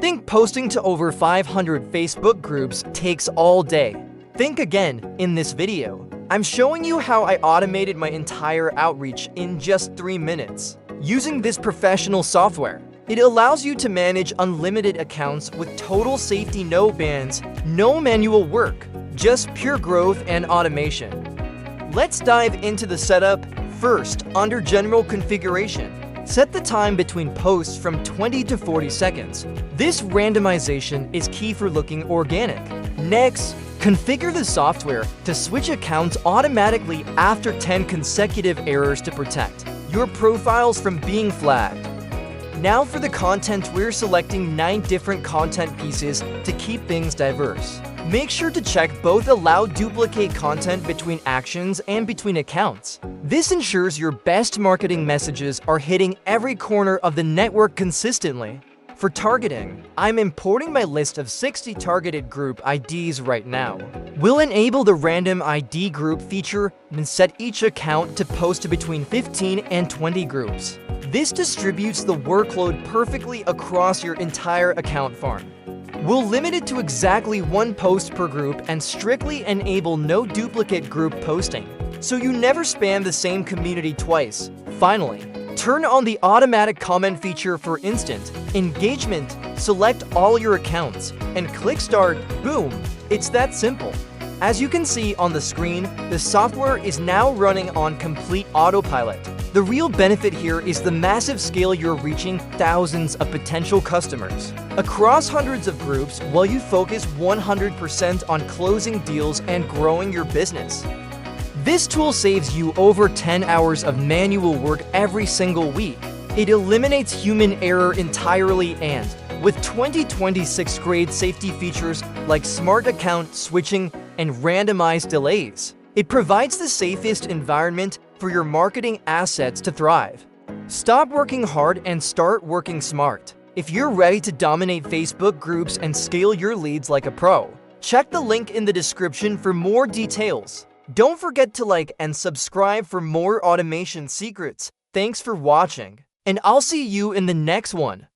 think posting to over 500 Facebook groups takes all day? Think again. In this video, I'm showing you how I automated my entire outreach in just 3 minutes. Using this professional software, it allows you to manage unlimited accounts with total safety, no bans, no manual work, just pure growth and automation. Let's dive into the setup. First, under General Configuration, set the time between posts from 20 to 40 seconds. This randomization is key for looking organic. Next, configure the software to switch accounts automatically after 10 consecutive errors to protect your profiles from being flagged. Now for the content, we're selecting 9 different content pieces to keep things diverse. Make sure to check both allow duplicate content between actions and between accounts. This ensures your best marketing messages are hitting every corner of the network consistently. For targeting, I'm importing my list of 60 targeted group IDs right now. We'll enable the random ID group feature and set each account to post to between 15 and 20 groups. This distributes the workload perfectly across your entire account farm. We'll limit it to exactly 1 post per group and strictly enable no duplicate group posting, so you never spam the same community twice. Finally, turn on the automatic comment feature for instant engagement. Select all your accounts and click start. Boom! It's that simple. As you can see on the screen, the software is now running on complete autopilot. The real benefit here is the massive scale. You're reaching thousands of potential customers across hundreds of groups while you focus 100% on closing deals and growing your business. This tool saves you over 10 hours of manual work every single week. It eliminates human error entirely, and with 2026 grade safety features like smart account switching and randomized delays, it provides the safest environment for your marketing assets to thrive. Stop working hard and start working smart. If you're ready to dominate Facebook groups and scale your leads like a pro, check the link in the description for more details. Don't forget to like and subscribe for more automation secrets. Thanks for watching, and I'll see you in the next one.